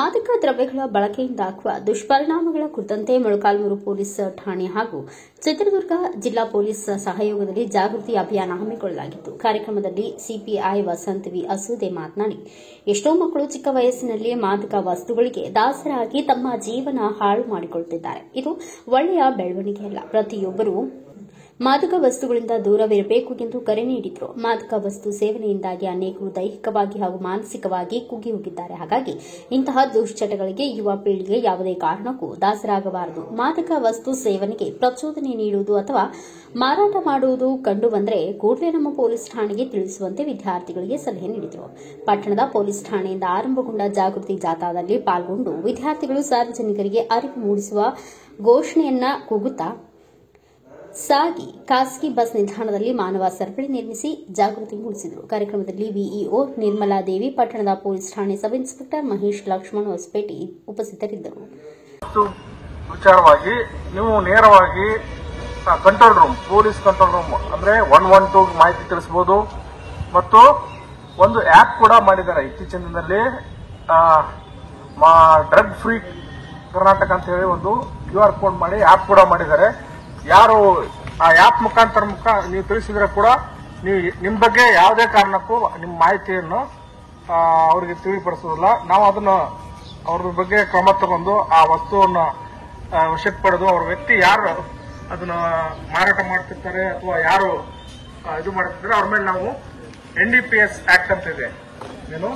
ಮಾದಕ ದ್ರವ್ಯಗಳ ಬಳಕೆಯಿಂದಾಗುವ ದುಷ್ಪರಿಣಾಮಗಳ ಕುರಿತಂತೆ ಮೊಳಕಾಲ್ಮೂರು ಪೊಲೀಸ್ ಠಾಣೆ ಹಾಗೂ ಚಿತ್ರದುರ್ಗ ಜಿಲ್ಲಾ ಪೊಲೀಸ್ ಸಹಯೋಗದಲ್ಲಿ ಜಾಗೃತಿ ಅಭಿಯಾನ ಹಮ್ಮಿಕೊಳ್ಳಲಾಗಿತ್ತು. ಕಾರ್ಯಕ್ರಮದಲ್ಲಿ ಸಿಪಿಐ ವಸಂತ್ ವಿ ಅಸೂದೆ ಮಾತನಾಡಿ, ಎಷ್ಟೋ ಮಕ್ಕಳು ಚಿಕ್ಕ ವಯಸ್ಸಿನಲ್ಲಿ ಮಾದಕ ವಸ್ತುಗಳಿಗೆ ದಾಸರಾಗಿ ತಮ್ಮ ಜೀವನ ಹಾಳು ಮಾಡಿಕೊಳ್ಳುತ್ತಿದ್ದಾರೆ. ಇದು ಒಳ್ಳೆಯ ಬೆಳವಣಿಗೆಯಲ್ಲ. ಪ್ರತಿಯೊಬ್ಬರೂ ಮಾದಕ ವಸ್ತುಗಳಿಂದ ದೂರವಿರಬೇಕು ಎಂದು ಕರೆ ನೀಡಿದರು. ಮಾದಕ ವಸ್ತು ಸೇವನೆಯಿಂದಾಗಿ ಅನೇಕರು ದೈಹಿಕವಾಗಿ ಹಾಗೂ ಮಾನಸಿಕವಾಗಿ ಕುಗ್ಗಿ ಹೋಗಿದ್ದಾರೆ. ಹಾಗಾಗಿ ಇಂತಹ ದುಶ್ಚಟಗಳಿಗೆ ಯುವ ಪೀಳಿಗೆ ಯಾವುದೇ ಕಾರಣಕ್ಕೂ ದಾಸರಾಗಬಾರದು. ಮಾದಕ ವಸ್ತು ಸೇವನೆಗೆ ಪ್ರಚೋದನೆ ನೀಡುವುದು ಅಥವಾ ಮಾರಾಟ ಮಾಡುವುದು ಕಂಡುಬಂದರೆ ಕೂಡಲೇ ನಮ್ಮ ಪೊಲೀಸ್ ಠಾಣೆಗೆ ತಿಳಿಸುವಂತೆ ವಿದ್ಯಾರ್ಥಿಗಳಿಗೆ ಸಲಹೆ ನೀಡಿದರು. ಪಟ್ಟಣದ ಪೊಲೀಸ್ ಠಾಣೆಯಿಂದ ಆರಂಭಗೊಂಡ ಜಾಗೃತಿ ಜಾಥಾದಲ್ಲಿ ಪಾಲ್ಗೊಂಡು ವಿದ್ಯಾರ್ಥಿಗಳು ಸಾರ್ವಜನಿಕರಿಗೆ ಅರಿವು ಮೂಡಿಸುವ ಘೋಷಣೆಯನ್ನ ಕೂಗುತ್ತಾ ಸಾಗಿ ಖಾಸಗಿ ಬಸ್ ನಿಲ್ದಾಣದಲ್ಲಿ ಮಾನವ ಸರಪಳಿ ನಿರ್ಮಿಸಿ ಜಾಗೃತಿ ಮೂಡಿಸಿದರು. ಕಾರ್ಯಕ್ರಮದಲ್ಲಿ ವಿಇಒ ನಿರ್ಮಲಾದೇವಿ, ಪಟ್ಟಣದ ಪೊಲೀಸ್ ಠಾಣೆ ಸಬ್ ಇನ್ಸ್ಪೆಕ್ಟರ್ ಮಹೇಶ್, ಲಕ್ಷ್ಮಣ್ ಹೊಸಪೇಟೆ ಉಪಸ್ಥಿತರಿದ್ದರು. ವಿಚಾರವಾಗಿ ನೀವು ನೇರವಾಗಿ control room, police control room ಅಂದ್ರೆ 112 ಮಾಹಿತಿ ತಿಳಿಸಬಹುದು. ಮತ್ತು ಒಂದು ಆಪ್ ಕೂಡ ಮಾಡಿದ್ದಾರೆ ಇತ್ತೀಚಿನ ದಿನದಲ್ಲಿ, ಡ್ರಗ್ ಫ್ರೀ ಕರ್ನಾಟಕ ಅಂತ ಹೇಳಿ ಒಂದು QR ಕೋಡ್ ಮಾಡಿ ಆಪ್ ಕೂಡ ಮಾಡಿದ್ದಾರೆ. ಯಾರು ಆ ಆಪ್ ಮುಖಾಂತರ ನೀವು ತಿಳಿಸಿದ್ರೆ ಕೂಡ ನೀವು ನಿಮ್ಮ ಬಗ್ಗೆ ಯಾವುದೇ ಕಾರಣಕ್ಕೂ ನಿಮ್ಮ ಮಾಹಿತಿಯನ್ನು ಅವರಿಗೆ ತಿಳಿಪಡಿಸೋದಿಲ್ಲ. ನಾವು ಅದನ್ನ ಅವ್ರ ಬಗ್ಗೆ ಕ್ರಮ ತಗೊಂಡು ಆ ವಸ್ತುವನ್ನು ವಶಕ್ಕೆ ಪಡೆದು ಅವ್ರ ವ್ಯಕ್ತಿ ಯಾರು ಅದನ್ನ ಮಾರಾಟ ಮಾಡ್ತಿರ್ತಾರೆ ಅಥವಾ ಯಾರು ಇದು ಮಾಡ್ತಿರ್ತಾರೆ ಅವ್ರ ಮೇಲೆ ನಾವು NDPS ಆಕ್ಟ್ ಅಂತ ಇದೆ, ಏನು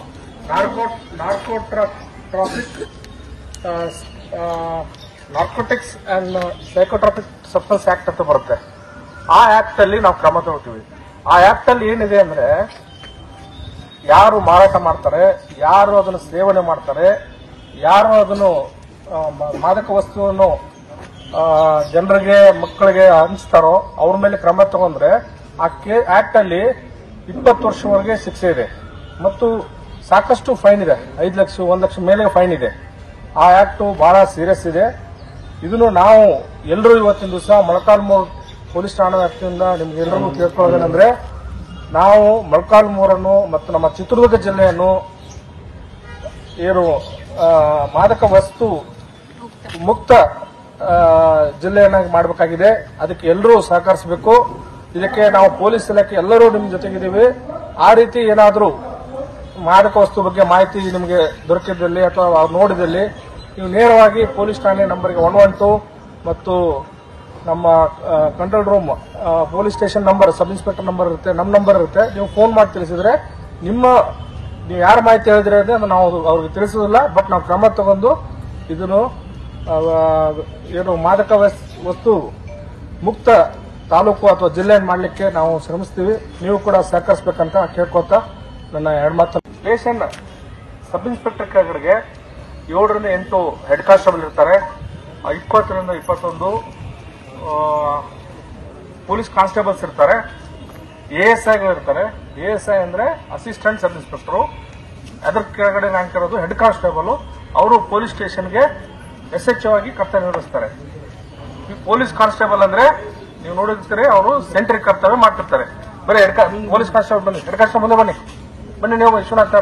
ನಾರ್ಕೋಟಿಕ್ಸ್ ಅಂಡ್ ಸೈಕೋಟ್ರಾಪಿಕ್ ಸಬ್ಸ್ಟೆನ್ಸ್ ಆಕ್ಟ್ ಅಂತ ಬರುತ್ತೆ. ಆ ಆಕ್ಟ್ ಅಲ್ಲಿ ನಾವು ಕ್ರಮ ತಗೋತೀವಿ. ಆ ಆಕ್ಟ್ ಅಲ್ಲಿ ಏನಿದೆ ಅಂದ್ರೆ, ಯಾರು ಮಾರಾಟ ಮಾಡ್ತಾರೆ, ಯಾರು ಅದನ್ನು ಸೇವನೆ ಮಾಡ್ತಾರೆ, ಯಾರು ಅದನ್ನು ಮಾದಕ ವಸ್ತುವನ್ನು ಜನರಿಗೆ ಮಕ್ಕಳಿಗೆ ಹಂಚ್ತಾರೋ ಅವ್ರ ಮೇಲೆ ಕ್ರಮ ತಗೊಂಡ್ರೆ ಆ ಆಕ್ಟ್ ಅಲ್ಲಿ 20 ವರ್ಷವರೆಗೆ ಶಿಕ್ಷೆ ಇದೆ ಮತ್ತು ಸಾಕಷ್ಟು ಫೈನ್ ಇದೆ. 5 ಲಕ್ಷ 1 ಲಕ್ಷ ಮೇಲೆ ಫೈನ್ ಇದೆ. ಆ ಆಕ್ಟ್ ಬಹಳ ಸೀರಿಯಸ್ ಇದೆ. ಇದನ್ನು ನಾವು ಎಲ್ಲರೂ ಇವತ್ತಿನ ದಿವಸ ಮೊಳಕಾಲ್ಮೂರು ಪೊಲೀಸ್ ಠಾಣಾ ವ್ಯಾಪ್ತಿಯಿಂದ ನಿಮ್ಗೆ ಎಲ್ಲರಿಗೂ ಕೇಳ್ಕೊಳ್ಳೋದೇನೆಂದ್ರೆ, ನಾವು ಮೊಳಕಾಲ್ಮೂರನ್ನು ಮತ್ತು ನಮ್ಮ ಚಿತ್ರದುರ್ಗ ಜಿಲ್ಲೆಯನ್ನು ಏನು ಮಾದಕ ವಸ್ತು ಮುಕ್ತ ಜಿಲ್ಲೆಯನ್ನಾಗಿ ಮಾಡಬೇಕಾಗಿದೆ. ಅದಕ್ಕೆ ಎಲ್ಲರೂ ಸಹಕರಿಸಬೇಕು. ಇದಕ್ಕೆ ನಾವು ಪೊಲೀಸ್ ಇಲಾಖೆ ಎಲ್ಲರೂ ನಿಮ್ಮ ಜೊತೆಗಿದ್ದೀವಿ. ಆ ರೀತಿ ಏನಾದರೂ ಮಾದಕ ವಸ್ತು ಬಗ್ಗೆ ಮಾಹಿತಿ ನಿಮಗೆ ದೊರಕಿದಲ್ಲಿ ಅಥವಾ ನೋಡಿದಲ್ಲಿ ನೀವು ನೇರವಾಗಿ ಪೊಲೀಸ್ ಠಾಣೆ ನಂಬರ್ಗೆ 112 ಮತ್ತು ನಮ್ಮ control room police station number, sub inspector number ಇರುತ್ತೆ, ನಮ್ಮ ನಂಬರ್ ಇರುತ್ತೆ. ನೀವು ಫೋನ್ ಮಾಡಿ ತಿಳಿಸಿದ್ರೆ ನೀವು ಯಾರ ಮಾಹಿತಿ ಹೇಳಿದ್ರೆ ನಾವು ಅವ್ರಿಗೆ ತಿಳಿಸೋದಿಲ್ಲ. ಬಟ್ ನಾವು ಕ್ರಮ ತಗೊಂಡು ಇದನ್ನು ಏನು ಮಾದಕ ವಸ್ತು ಮುಕ್ತ ತಾಲೂಕು ಅಥವಾ ಜಿಲ್ಲೆ ಮಾಡಲಿಕ್ಕೆ ನಾವು ಶ್ರಮಿಸ್ತೀವಿ. ನೀವು ಕೂಡ ಸಹಕರಿಸಬೇಕಂತ ಕೇಳ್ಕೊತಾ ನನ್ನ 2 ಮಾತು. ಸ್ಟೇಷನ್ ಸಬ್ ಇನ್ಸ್ಪೆಕ್ಟರ್ ಕೆಳಗಡೆಗೆ 7 ರಿಂದ 8 ಹೆಡ್ ಕಾನ್ಸ್ಟೇಬಲ್ ಇರ್ತಾರೆ. 20 ರಿಂದ 21 ಪೊಲೀಸ್ ಕಾನ್ಸ್ಟೇಬಲ್ಸ್ ಇರ್ತಾರೆ. ASIಗಳು ಇರ್ತಾರೆ. ASI ಅಂದ್ರೆ ಅಸಿಸ್ಟೆಂಟ್ ಸಬ್ ಇನ್ಸ್ಪೆಕ್ಟರ್. ಅದರ ಕೆಳಗಡೆ ರ್ಯಾಂಕ್ ಇರೋದು ಹೆಡ್ ಕಾನ್ಸ್ಟೇಬಲ್. ಅವರು ಪೊಲೀಸ್ ಸ್ಟೇಷನ್ಗೆ SHO ಆಗಿ ಕರ್ತವ್ಯ ನಿರ್ವಹಿಸ್ತಾರೆ. ಪೊಲೀಸ್ ಕಾನ್ಸ್ಟೇಬಲ್ ಅಂದ್ರೆ ನೀವು ನೋಡಿರ್ತೀರಿ, ಅವರು ಸೆಂಟ್ರಿ ಕರ್ತವ್ಯ ಮಾಡ್ತಿರ್ತಾರೆ. ಬರೀ ಪೊಲೀಸ್ ಕಾನ್ಸ್ಟೇಬಲ್ ಬನ್ನಿ, ಹೆಡ್ ಕಾನ್ಸ್ಟೇಬಲ್ ಮುಂದೆ ಬನ್ನಿ ನೀವು ವಿಶ್ವನಾಥ್.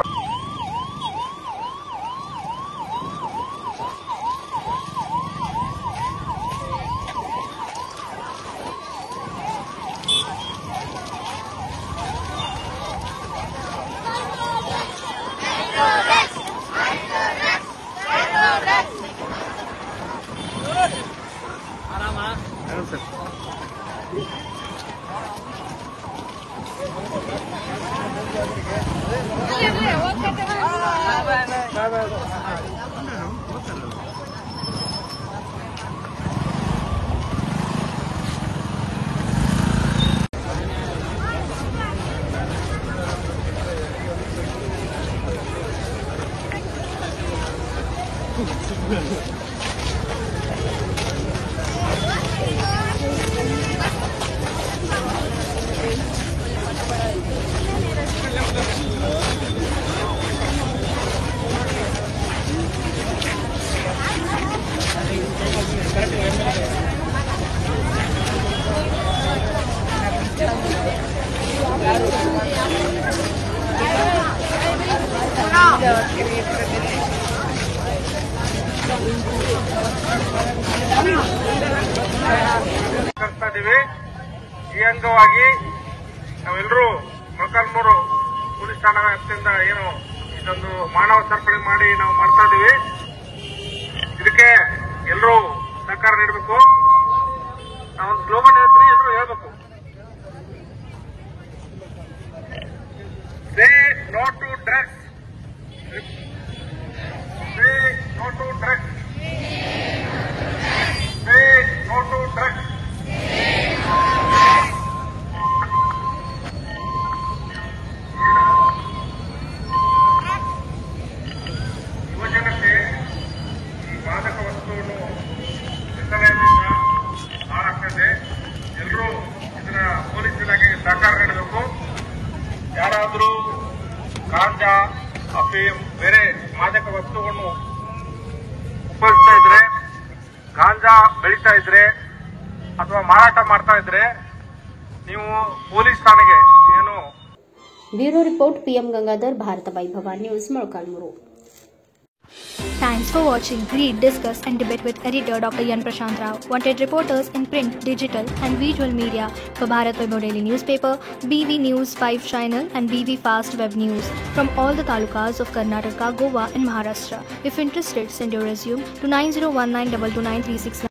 ಈ ಅಂಗವಾಗಿ ನಾವೆಲ್ಲರೂ ಮೊಳಕಾಲ್ಮೂರು ಪೊಲೀಸ್ ಠಾಣಾ ವ್ಯಾಪ್ತಿಯಿಂದ ಏನು ಇದೊಂದು ಮಾನವ ಸರಪಳಿ ಮಾಡಿ ನಾವು ಮಾಡ್ತಾ ಇದೀವಿ. ಇದಕ್ಕೆ ಎಲ್ಲರೂ ಸಹಕಾರ ನೀಡಬೇಕು. ನಾವೊಂದು ಸ್ಲೋಗನ್ ಹೇಳ್ತೀವಿ, ಎಲ್ಲರೂ ಹೇಳ್ಬೇಕು. Say no to drugs, say no to drugs, say no to drugs. ಯುವಜನತೆ ಈ ಮಾದಕ ವಸ್ತುವನ್ನು ವ್ಯಸನದಿಂದ ಹಾಳಾಗ್ತದೆ. ಎಲ್ಲರೂ ಇದರ ಪೊಲೀಸ್ ಇಲಾಖೆಗೆ ಸಹಕಾರ ನೀಡಬೇಕು. ಯಾರಾದರೂ ಗಾಂಜಾ, ಅಫೀಮ್, ಬೇರೆ ಮಾದಕ ವಸ್ತುವನ್ನು ಉಪಯೋಗಿಸ್ತಾ ಇದ್ರೆ, ಗಾಂಜಾ ಬೆಳೀತಾ ಇದ್ರೆ ಅಥವಾ ಮಾರಾಟ ಮಾಡ್ತಾ ಇದ್ರೆ ನೀವು ಪೊಲೀಸ್ ಠಾಣೆಗೆ ಏನು. Bureau report PM Gangadhar, Bharata Vaibhava news, Molakalmuru. Thanks for watching. Read, discuss and debate with editor Dr. Yan Prashant Rao. Wanted reporters in print, digital and visual media for Bharat Vaibhav Daily Newspaper, BV News 5 Channel and BV Fast Web News from all the talukas of Karnataka, Goa and Maharashtra. If interested, send your resume to 9019229369.